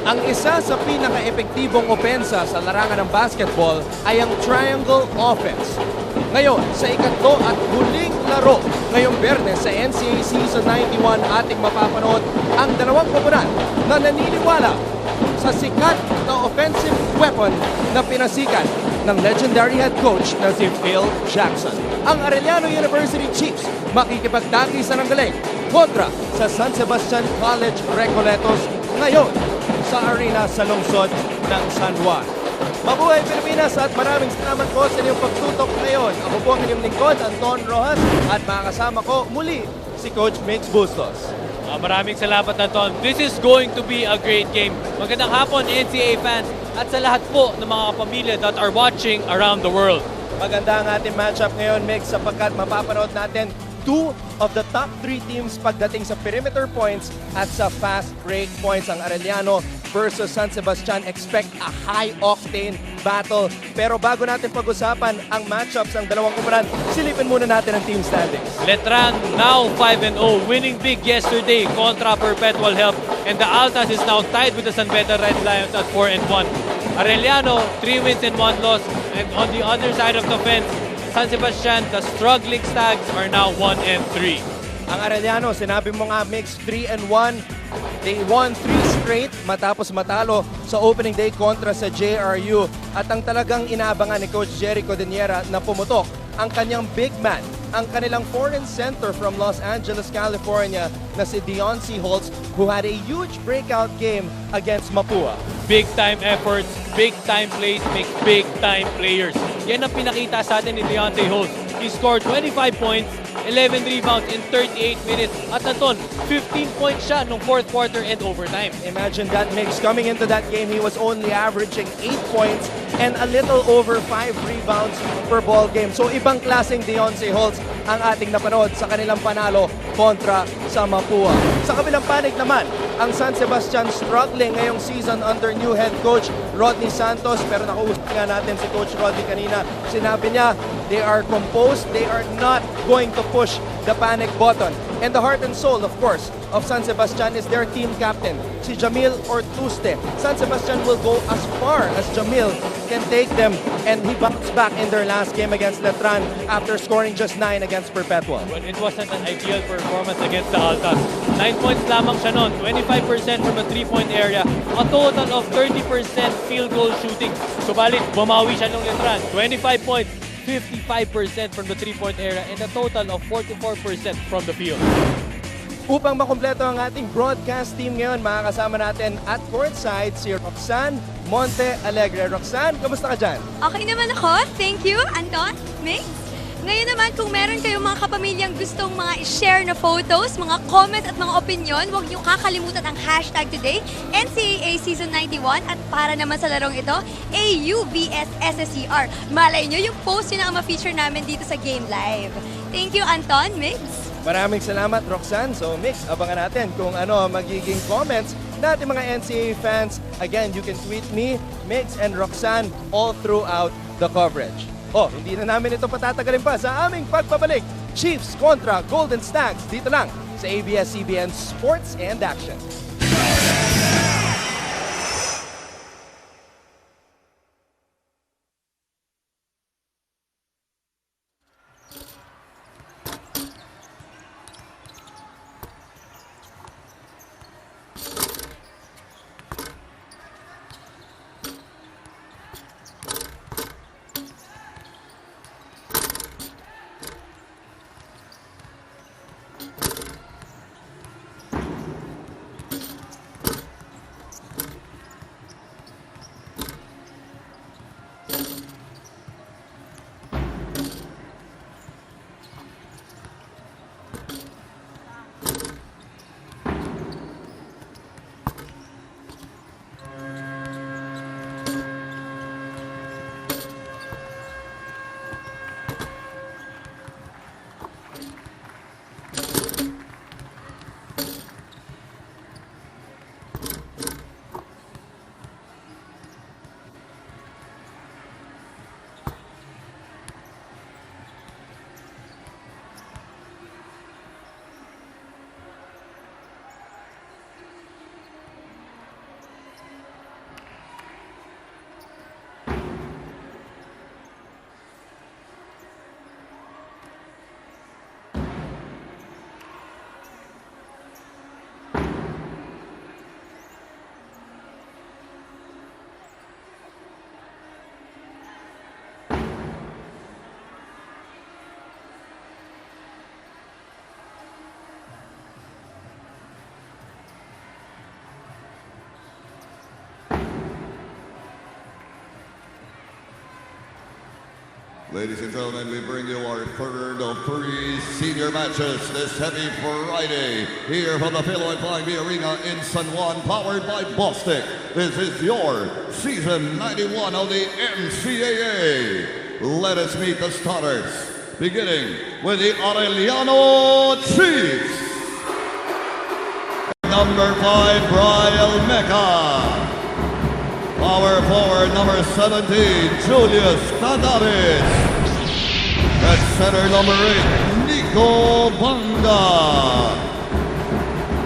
Ang isa sa pinaka-epektibong opensa sa larangan ng basketball ay ang triangle offense. Ngayon, sa ikatlo at huling laro ngayong Biyernes sa NCAA Season 91, ating mapapanood ang dalawang koponan na naniniwala sa sikat na offensive weapon na pinasikat ng legendary head coach na si Phil Jackson. Ang Arellano University Chiefs makikipagdagisa ng galing kontra sa San Sebastian College Recoletos ngayon sa arena sa lungsod ng San Juan. Mabuhay Pilipinas at maraming salamat po sa inyong pagtutok ngayon. Ako po ang inyong lingkod, Anton Rojas, at makakasama ko muli si Coach Mix Bustos. Maraming salamat, Anton. This is going to be a great game. Magandang hapon, NCAA fans, at sa lahat po ng mga kapamilya that are watching around the world. Maganda ang ating matchup ngayon, Mix, sapagkat mapapanood natin 2 of the top 3 teams pagdating sa perimeter points at sa fast break points. Ang Arellano versus San Sebastian, expect a high-octane battle. Pero bago natin pag-usapan ang matchups ng dalawang koponan, silipin muna natin ang team standings. Letran now 5-0, winning big yesterday kontra Perpetual Health, and the Altas is now tied with the San Beda Red Lions at 4-1. Arellano, 3 wins and 1 loss, and on the other side of the fence, San Sebastian, the struggling Stags, are now 1-3. Ang Arellano, sinabi mo nga, Mix, 3-1. They won 3 straight matapos matalo sa opening day kontra sa JRU. At ang talagang inaabangan ni Coach Jerry Codeniera na pumutok ang kanyang big man, ang kanilang foreign center from Los Angeles, California na si Deonce Holtz, who had a huge breakout game against Mapua. Big-time efforts, big-time plays, make big-time players. Yan ang pinakita sa atin ni Deonce Holtz. He scored 25 points, 11 rebounds in 38 minutes. At Anton, 15 points siya nung fourth quarter and overtime. Imagine that, Mix. Coming into that game, he was only averaging 8 points and a little over 5 rebounds per ball game. So ibang klaseng Deonce Holtz ang ating napanood sa kanilang panalo kontra sa Mapua. Sa kabilang panig naman, ang San Sebastian struggling ngayong season under new head coach Rodney Santos. Pero nakausap nga natin si Coach Rodney kanina. Sinabi niya, they are composed, they are not going to push the panic button. And the heart and soul, of course, of San Sebastian is their team captain, si Jamil Ortuste. San Sebastian will go as far as Jamil can take them, and he bounced back in their last game against Letran after scoring just 9 against Perpetual. Well, it wasn't an ideal performance against the Altas. 9 points lamang siya noon, 25% from the 3-point area, a total of 30% field goal shooting. Subalit, bumawi siya nung Letran, 25 points, 55% from the 3-point area, and a total of 44% from the field. Upang makumpleto ang ating broadcast team ngayon, makakasama natin at courtside si Roxanne Monte Alegre. Roxanne, kamusta ka dyan? Okay naman ako. Thank you, Anton, Mix. Ngayon naman, kung meron kayong mga kapamilyang gustong mga i-share na photos, mga comments at mga opinion, huwag niyong kakalimutan ang hashtag today, NCAA Season 91, at para naman sa larong ito, ABS-SSC-R. Malay niyo, yung post yun ang ma-feature namin dito sa Game Live. Thank you, Anton, Mix. Maraming salamat, Roxanne. So, Mix, abangan natin kung ano magiging comments natin mga NCAA fans. Again, you can tweet me, Mix, and Roxanne all throughout the coverage. Oh, hindi na namin ito patatagalin pa sa aming pagbabalik. Chiefs kontra Golden Stags dito lang sa ABS-CBN Sports and Action. Ladies and gentlemen, we bring you our third of three senior matches this heavy Friday here from the Philippine Flying V Arena in San Juan, powered by Bostic. This is your season 91 of the NCAA. Let us meet the starters, beginning with the Arellano Chiefs. Number 5, Brian Mecca. Power forward number 17, Julius Tadares. At center number 8, Nico Banga.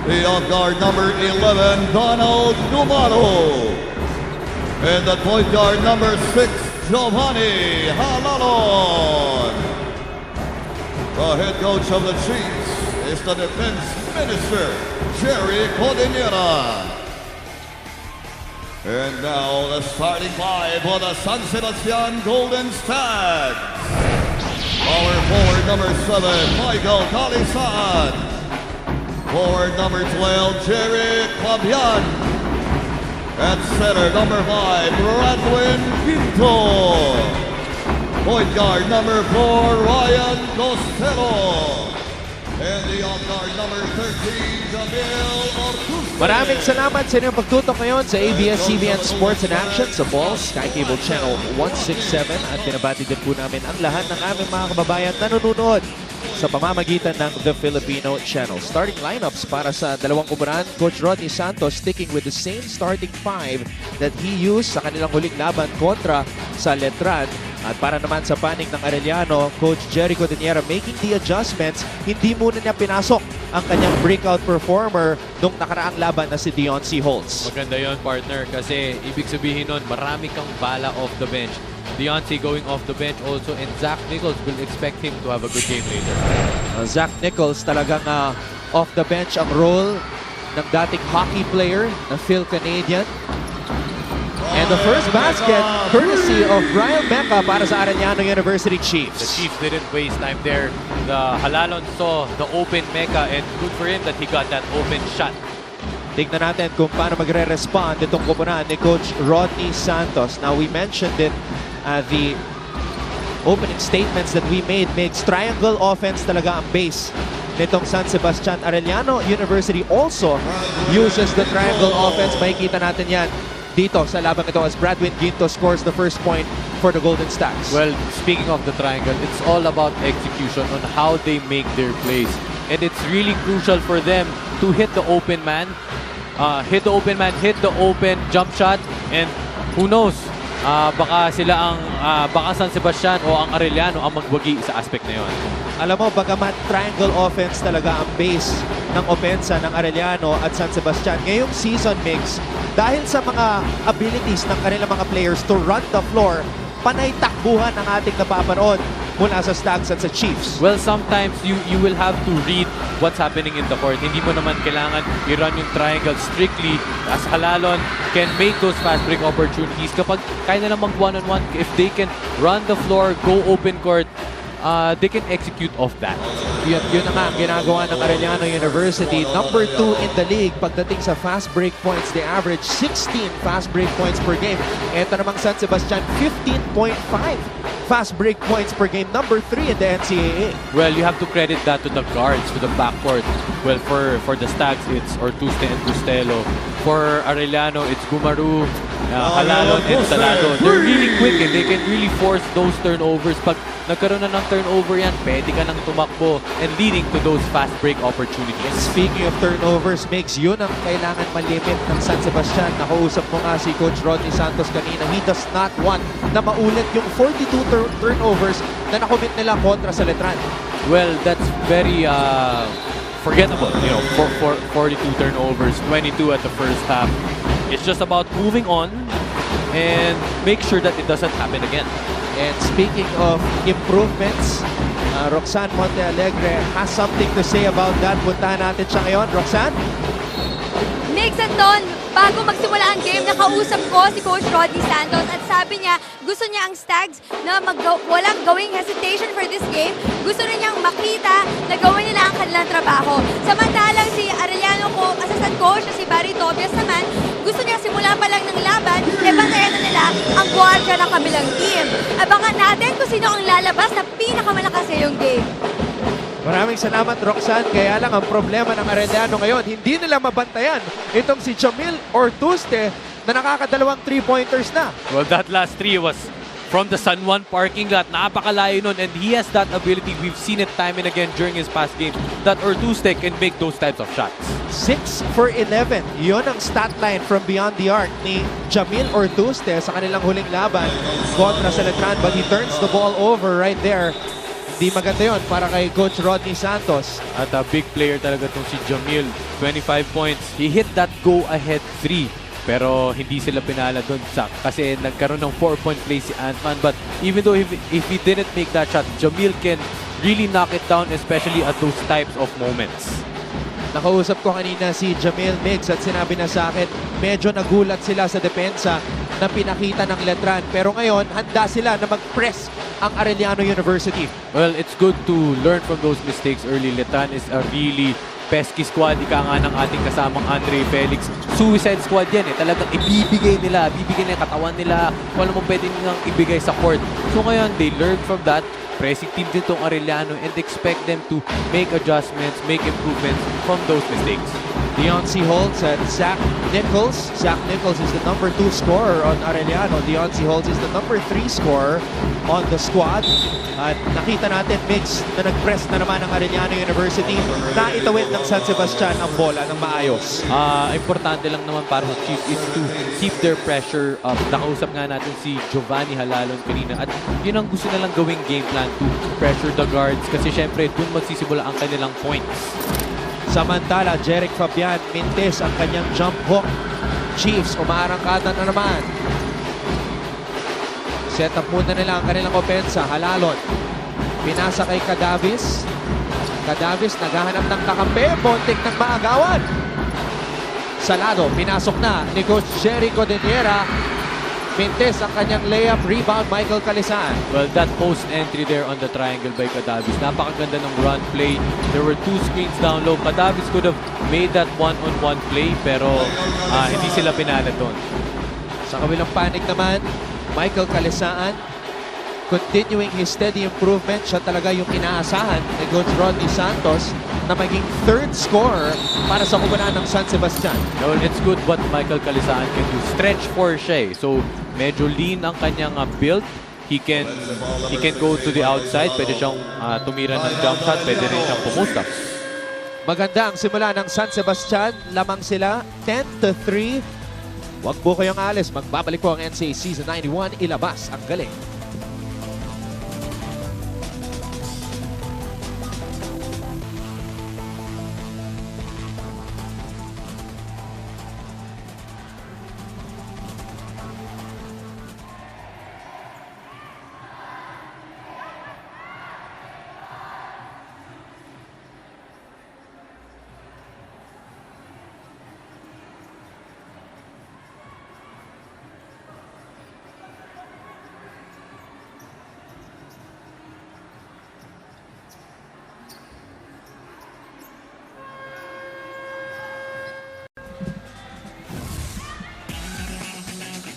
The off guard number 11, Donald Dumaro. And the point guard number 6, Giovanni Halalon. The head coach of the Chiefs is the defense minister, Jerry Cordillera. And now the starting five for the San Sebastian Golden Stags. Power forward number 7, Michael Calisan. Forward number 12, Jerry Fabian. At center number 5, Bradwin Quinto. Point guard number 4, Ryan Costello. And the on-guard number 13, Jamil Ortuzco. Maraming salamat sa inyong pagtutok ngayon sa ABS-CBN Sports in Action sa Ball, Sky Cable Channel 167. At pinabati din po namin ang lahat ng aming mga kababayan na nanonood sa pamamagitan ng The Filipino Channel. Starting lineups para sa dalawang kuburan, Coach Rodney Santos sticking with the same starting five that he used sa kanilang huling laban kontra sa Letran. At para naman sa panig ng Arellano, Coach Jerry Cordillera making the adjustments. Hindi muna niya pinasok ang kanyang breakout performer nung nakaraang laban na si Dion C. Holtz. Maganda yon, partner, kasi ibig sabihin nun, marami kang bala off the bench. Deontay going off the bench also, and Zach Nichols will expect him to have a good game later. Zach Nichols talagang off the bench ang role ng dating hockey player na Phil Canadian. And the first basket, courtesy of Brian Mecca para sa Arellano University Chiefs. The Chiefs didn't waste time there. The Halalon saw the open Mecca, and good for him that he got that open shot. Tignan natin kung paano magre-respond itong kupunan ni Coach Rodney Santos. Now, we mentioned it, the opening statements that we made makes triangle offense talaga ang base nitong San Sebastian. Arellano University also uses the triangle offense. Makikita natin yan dito sa labang ito as Bradwin Ginto scores the first point for the Golden Stacks. Well, speaking of the triangle, it's all about execution on how they make their plays. And it's really crucial for them to hit the open man, hit the open jump shot, and who knows, baka sila ang baka San Sebastian o ang Arellano ang magwagi sa aspect na yon. Alam mo, bagamat triangle offense talaga ang base ng opensa ng Arellano at San Sebastian, ngayong season mix, dahil sa mga abilities ng kanilang mga players to run the floor, panay takbuhan ang ating napapanood mula sa Stags at sa Chiefs. Well, sometimes you will have to read what's happening in the court. Hindi mo naman kailangan i-run yung triangle strictly, as Halalon can make those fast break opportunities. Kapag kaya na mag one-on-one, if they can run the floor, go open court, they can execute off that. Yun na nga ang ginagawa ng Arellano University. Number 2 in the league pagdating sa fast break points. They average 16 fast break points per game. Ito namang San Sebastian, 15.5 fast break points per game. Number 3 in the NCAA. Well, you have to credit that to the guards, to the backcourt. Well, for the Stags, it's Ortuzco and Costello. For Arellano, it's Gumaru, Halalon, and Salado. They're really quick and they can really force those turnovers. Pag nagkaroon na ng turnover yan, pwede ka nang tumakbo and leading to those fast break opportunities. Speaking of turnovers, makes yun ang kailangan malimit ng San Sebastian. Nakausap mo nga si Coach Rodney Santos kanina. He does not want na maulit yung 42 turnovers na nakomit nila kontra sa Letran. Well, that's very forgettable. You know, 42 turnovers, 22 at the first half. It's just about moving on and make sure that it doesn't happen again. And speaking of improvements, Roxanne Montealegre has something to say about that. Puntahan natin siya ngayon. Roxanne? Mix and Don, bago magsimula ang game, nakausap ko si Coach Rodney Santos at sabi niya, gusto niya ang Stags na walang gawing hesitation for this game. Gusto rin niyang makita na gawin nila ang kanilang trabaho. Samantalang si Arellano ko, assistant coach na si Barry Tobias naman, gusto niya simula pa lang ng laban, bantayan na nila ang Juan gwardiya ng kabilang team. Abangan natin kung sino ang lalabas na pinakamalakas sa iyong game. Maraming salamat, Roxanne. Kaya lang ang problema ng Arellano ngayon, hindi nila mabantayan itong si Jamil Ortuste na nakakadalawang 3-pointers na. Well, that last three was from the San Juan parking lot. Napakalayo nun, and he has that ability. We've seen it time and again during his past games that Ortuste can make those types of shots. 6 for 11. Yun ang stat line from beyond the arc ni Jamil Ortuste sa kanilang huling laban kontra sa Letran. But he turns the ball over right there. Hindi maganda yun para kay Coach Rodney Santos. At a big player talaga itong si Jamil. 25 points. He hit that go-ahead 3. Pero hindi sila pinala doon kasi nagkaroon ng 4-point play si Antman. But even though if he didn't make that shot, Jamil can really knock it down, especially at those types of moments. Nakausap ko kanina si Jamil Miggs at sinabi na sa akin, medyo nagulat sila sa depensa na pinakita ng Letran. Pero ngayon, handa sila na mag-press ang Arellano University. Well, it's good to learn from those mistakes early. Letran is a really pesky squad. Ika nga ng ating kasamang Andre Felix. Suicide squad yan eh. Talagang ibibigay nila yung katawan nila. Kung alam mo pwede nilang ibigay sa court. So ngayon, they learn from that. Pressing team din itong Arellano and expect them to make adjustments, make improvements from those mistakes. Deontay Holtz and Zach Nichols. Zach Nichols is the number 2 scorer on Arellano. Deontay Holtz is the number 3 scorer on the squad. At nakita natin, Mix, na nag-press na naman ng Arellano University na itawid ng San Sebastian ang bola ng maayos. Importante lang naman para sa Chiefs is to keep their pressure up. Nakausap nga natin si Giovanni Halalon kanina at yun ang gusto nilang gawing game plan to pressure the guards kasi syempre dun magsisimula ang kanilang points. Samantala, Jeric Fabian mintis ang kanyang jump hook. Chiefs, umaarangkada na naman. Set up muna nila ang kanilang opensa. Halalon. Pinasa kay Cadavis. Cadavis naghahanap ng kakampi. Bontik ng maagawan. Salado, pinasok na ni Coach Jericho Deniera. Mintis ang kanyang layup. Rebound, Michael Calisaan. Well, that post entry there on the triangle by Cadavis. Napakaganda ng run play. There were 2 screens down low. Cadavis could have made that one-on-one play pero hindi sila pinala doon. Sa kabilang panig naman, Michael Calisaan continuing his steady improvement. Siya talaga yung inaasahan ni Coach Rodney Santos na maging 3rd scorer para sa kubunan ng San Sebastian. Well, it's good what Michael Calisaan can do. Stretch 4 siya eh. So, medyo lean ang kanyang build. He can go to the outside. Pwede siyang tumira ng jump shot. Pwede rin siyang pumost up. Maganda ang simula ng San Sebastian. Lamang sila 10-3. Huwag po kayong alis. Magbabalik po ang NCAA Season 91. Ilabas ang galing.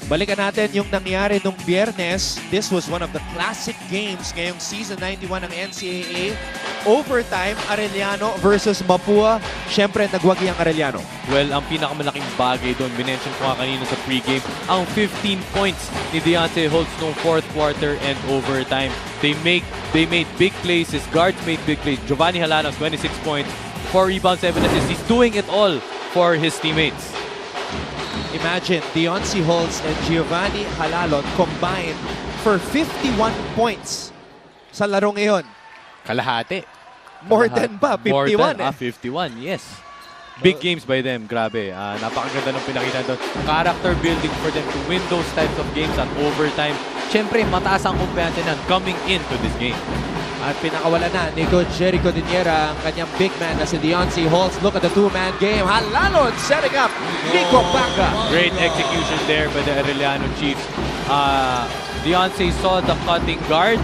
Balikan natin yung nangyari nung Biyernes. This was one of the classic games ngayong Season 91 ng NCAA. Overtime, Arellano versus Mapua. Siyempre, nagwagi ang Arellano. Well, ang pinakamalaking bagay doon, binention ko nga kanina sa pregame, ang 15 points ni Deontay Holtz noong 4th quarter and overtime. They made big plays. His guards made big plays. Giovanni Halalon, 26 points, 4 rebounds, 7 assists. He's doing it all for his teammates. Imagine, Deontay Holtz and Giovanni Halalon combined for 51 points sa laro ngayon. Kalahati. More than ba? 51 More than, eh. 51, yes. Big games by them, grabe. Napakaganda ng pinakita doon. Character building for them to win those types of games at overtime. Siyempre, mataas ang kumpiyansa na coming into this game. At pinakawala na ni Coach Jericho Deniera ang kanyang big man na si Deontay Holtz. Look at the 2-man game. Halalon setting up Nico Banga. Great execution there by the Arellano Chiefs. Deontay saw the cutting guard,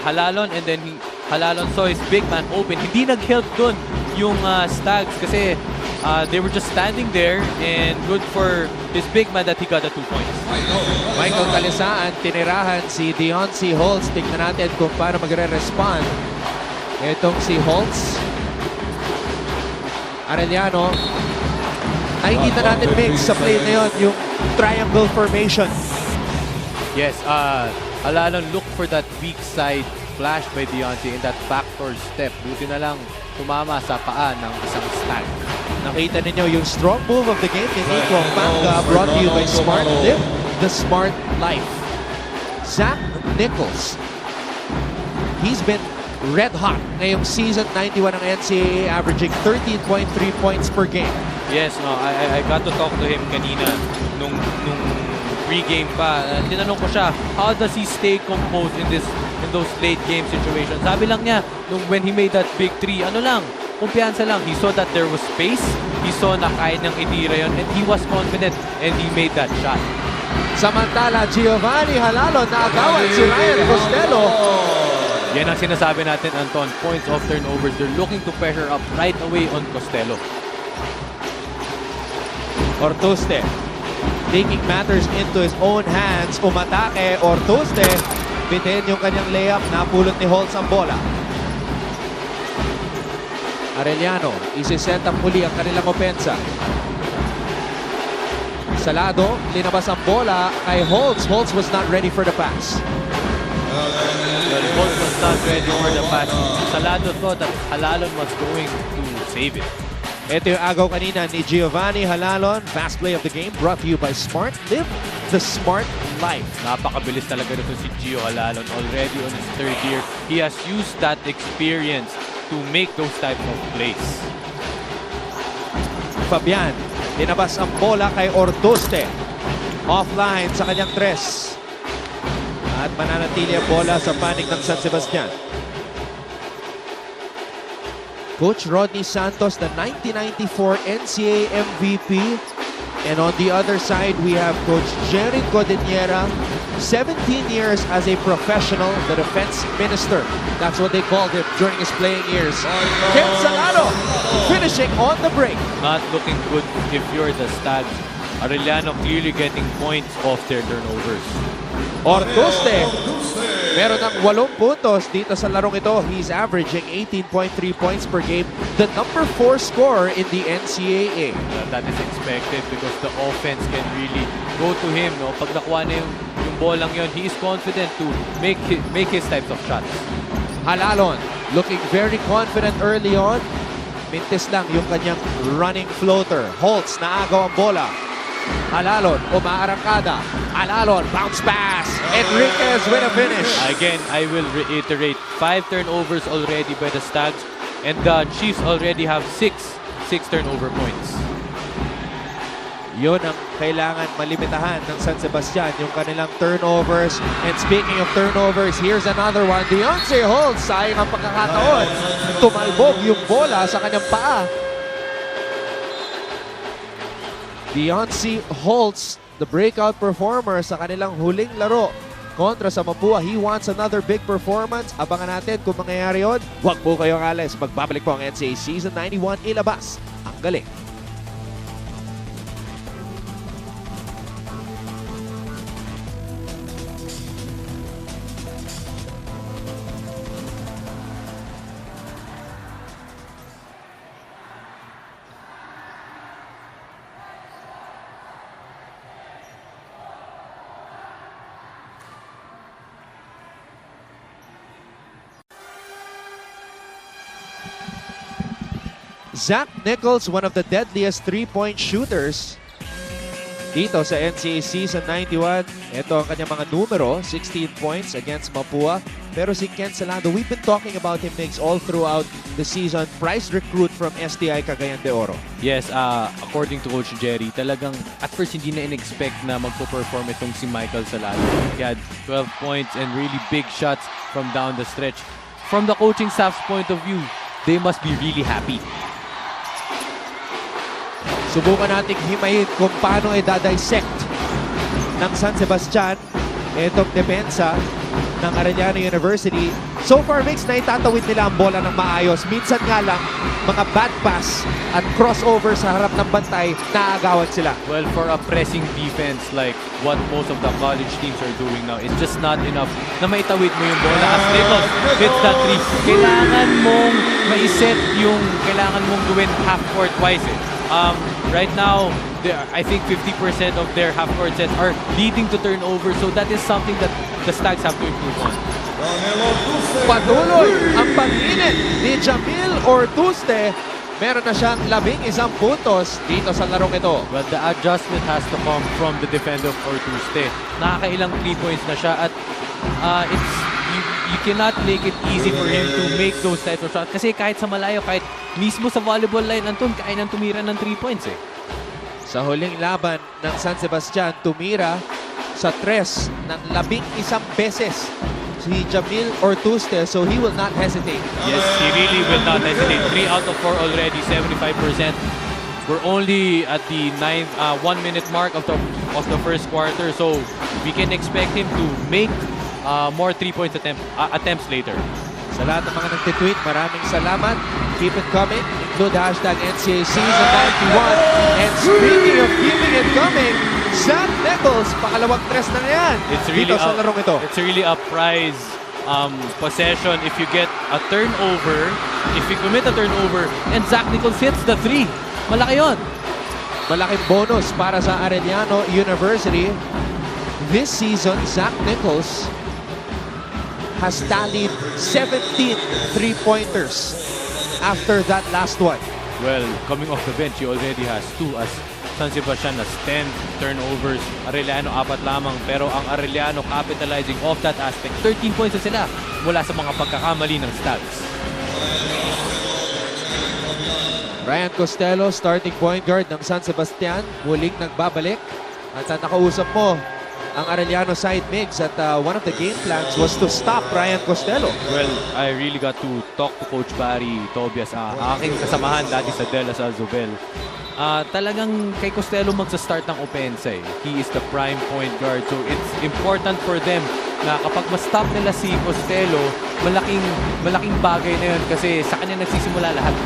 Halalon, and then Halalon saw his big man open. Hindi nag-help dun yung Stags kasi They were just standing there, and good for this big man that he got the 2 points. Michael Talisaan, tinirahan si Deontay Holtz. Tignan natin kung paano magre-respond. Itong si Holtz. Arellano. Nakikita natin mix sa play na yun, yung triangle formation. Yes, Arellano look for that weak side flash by Deontay in that backdoor step. Buti na lang tumama sa paa ng isang stag. Nakita ninyo yung strong move of the game ni Nico Manga, brought to you by Smart Live, the Smart Life. Zach Nichols. He's been red hot ngayong season 91 ng NCAA, averaging 13.3 points per game. Yes, no, I got to talk to him kanina nung pre-game pa. Tinanong ko siya, how does he stay composed in those late game situations? Sabi lang niya, when he made that big three, kumpiyansa lang. He saw that there was space. He saw na kaya niyang itira yun, and he was confident, and he made that shot. Samantala, Giovanni Halalo naagawan si Ryan Costello. Yan ang sinasabi natin, Anton. Points off turnovers. They're looking to pressure up right away on Costello. Ortuste taking matters into his own hands. Umatake, Ortuste. Bitin yung kanyang layup. Napulot ni Holtz ang bola. Arellano, isi-set up muli ang kanilang opensa. Salado, linabas ang bola kay Holtz. Holtz was not ready for the pass. Well, Holtz was not ready for the pass. Salado thought that Halalon was going to save it. Ito yung agaw kanina ni Giovanni Halalon. Fast play of the game brought to you by Smart Live, the Smart Life. Napakabilis talaga nito si Gio Halalon. Already on his third year, he has used that experience to make those type of plays. Fabian, linabas ang bola kay Ortuste. Offline sa kanyang tres. At mananatili ang bola sa panig ng San Sebastian. Coach Rodney Santos, the 1994 NCAA MVP. And on the other side, we have Coach Jerry Codiniera, 17 years as a professional, the defense minister. That's what they called him during his playing years. Ken Salado finishing on the break. Not looking good if you're the Stags. Arellano clearly getting points off their turnovers. Ortuste, meron ng 8 puntos dito sa larong ito. He's averaging 18.3 points per game. The number 4 scorer in the NCAA. That is expected because the offense can really go to him. No? Pag nakuha na yung bolang yun, he is confident to make his types of shots. Halalon, looking very confident early on. Mintis lang yung kanyang running floater. Holtz, naagaw ang bola. Halalon, umaarangkada. Halalon, bounce pass. Enriquez with a finish. Again, I will reiterate, 5 turnovers already by the Stags, and the Chiefs already have 6 turnover points. Yun ang kailangan malimitahan ng San Sebastian, yung kanilang turnovers. And speaking of turnovers, here's another one. Deontay Holtz, sayang ang pagkakataon. Tumalbog yung bola sa kanyang paa. Deontay Holtz, the breakout performer sa kanilang huling laro kontra sa Mapua. He wants another big performance. Abangan natin kung mangyayari yun. Huwag po kayong alis. Magbabalik po ang NCAA Season 91. Ilabas ang galing. Zach Nichols, one of the deadliest three-point shooters dito sa NCAA Season 91. Ito ang kanyang mga numero, 16 points against Mapua. Pero si Ken Salado, we've been talking about him, Migs, all throughout the season. Prize recruit from STI Cagayan de Oro. Yes, according to Coach Jerry, talagang at first hindi na in-expect na magpo-perform itong si Michael Salado. He had 12 points and really big shots from down the stretch. From the coaching staff's point of view, they must be really happy. Subukan nating himayin kung paano i-dissect ng San Sebastian itong depensa ng Arellano University. So far, Mix, na itatawid nila ang bola ng maayos. Minsan nga lang, mga bad pass at crossover sa harap ng bantay, naaagawan sila. Well, for a pressing defense like what most of the college teams are doing now, it's just not enough na maitawid mo yung bola. As Recoletos hits that three, kailangan mong maiset yung kailangan mong gawin half-court twice. Right now, I think 50% of their half-court sets are leading to turnover, so that is something that the Stags have to improve on. Patuloy ang pag-init ni Jamil Ortuste. Meron na siyang 11 puntos dito sa larong ito. But the adjustment has to come from the defender of Ortuste. Nakakailang 3 points na siya at you cannot make it easy for him to make those types of shots. Kasi kahit sa malayo, kahit mismo sa volleyball line, Anton, kaya nang tumira ng 3 points eh. Sa huling laban ng San Sebastian, tumira sa 3 ng 11 beses si Jamil Ortuste, so he will not hesitate. Yes, he really will not hesitate. 3 out of 4 already, 75%. We're only at the 1-minute mark of the first quarter, so we can expect him to make more 3-point attempts later. Sa lahat ng mga nagtitweet, maraming salamat. Keep it coming. Include hashtag NCAA Season 91. And speaking of keeping it coming, Zach Nichols, pangalawang 3 na yan dito sa larong ito. It's really a prize possession if you get a turnover, if you commit a turnover, and Zach Nichols hits the 3. Malaki yun. Malaking bonus para sa Arellano University. This season, Zach Nichols has tallied 17 3-pointers after that last one. Well, coming off the bench, he already has 2 as San Sebastian has 10 turnovers. Arellano 4 lamang. Pero ang Arellano capitalizing off that aspect. 13 points na sila mula sa mga pagkakamali ng Stags. Ryan Costello, starting point guard ng San Sebastian, muling nagbabalik. At nakausap mo ang Arellano side mix at one of the game plans was to stop Ryan Costello. Well, I really got to talk to Coach Barry Tobias, aking kasamahan dati sa De La Salle Zobel. Talagang kay Costello magsa-start ng opensa eh. He is the prime point guard, so it's important for them na kapag ma-stop nila si Costello, malaking bagay na yun kasi sa kanya nagsisimula lahat.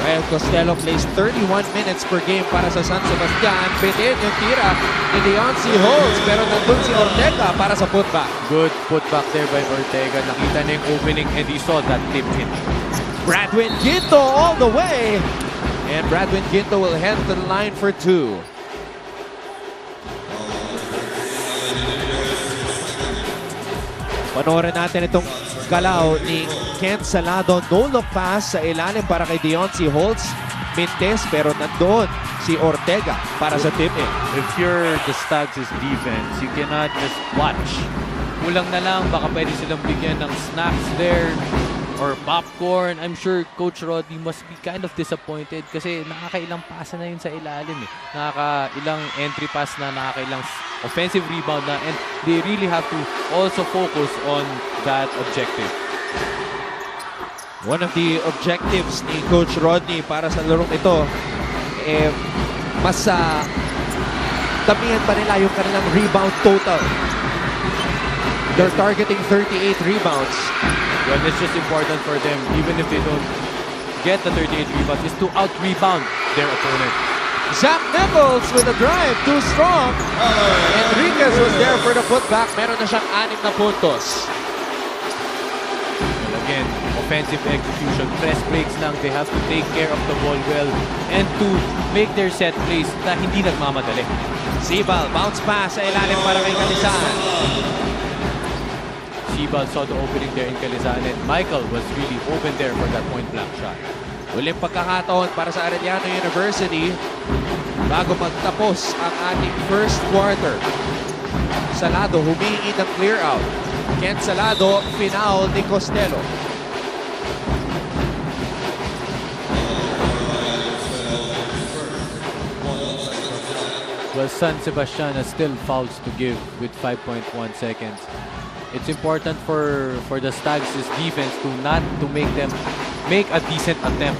Ryan Costello plays 31 minutes per game para sa San Sebastian. Bitin yung tira ni Leoncy Holtz, pero nandun si Ortega para sa putback. Good putback there by Ortega. Nakita na yung opening and he saw that tip in. Bradwin Ginto all the way. And Bradwin Ginto will head to the line for 2. Panoorin natin itong galaw ni Ken Salado. No-look pass sa ilalim para kay Deoncy Holtz. Mintes pero nandoon si Ortega para sa tip-in. If you're the Stags' defense, you cannot just watch. Kulang na lang, baka pwede silang bigyan ng snacks there or popcorn. I'm sure Coach Rodney must be kind of disappointed kasi nakakailang pasa na yun sa ilalim eh. Nakakailang entry pass na, nakakailang offensive rebound na, and they really have to also focus on that objective. One of the objectives ni Coach Rodney para sa larong ito, mas damihan pa nila yung kanilang rebound total. They're targeting 38 rebounds. Well, it's just important for them, even if they don't get the 38 rebounds, is to out-rebound their opponent. Zach Nichols with a drive, too strong. Enriquez was there for the putback. Meron na siyang 6 na puntos. Well, again, offensive execution, press breaks lang. They have to take care of the ball well and to make their set plays na hindi nagmamadali. Sibal, bounce pass sa ilalim para kay Kalisan. Sibal saw the opening there in Kalizan, and Michael was really open there for that point-blank shot. Uling pagkakataon para sa Arellano University bago magtapos ang ating first quarter. Salado humingi ng clear out. Ken Salado, final ni Costello. Well, San Sebastian has still fouls to give with 5.1 seconds. It's important for the Stags' defense to make them make a decent attempt.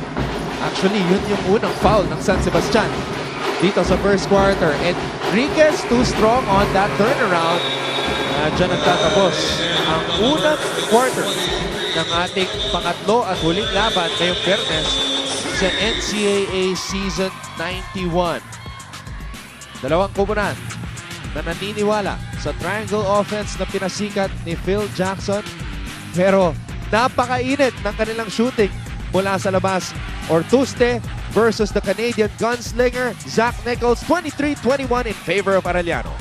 Actually, yun yung unang foul ng San Sebastian dito sa first quarter. Enriquez too strong on that turnaround. Diyan nagtatapos ang unang quarter ng ating pangatlo at huling laban ngayong Biyernes sa NCAA Season 91. Dalawang koponan na naniniwala sa triangle offense na pinasikat ni Phil Jackson, pero napakainit ng kanilang shooting mula sa labas. Ortuste versus the Canadian gunslinger Zach Nichols, 23-21 in favor of Arellano.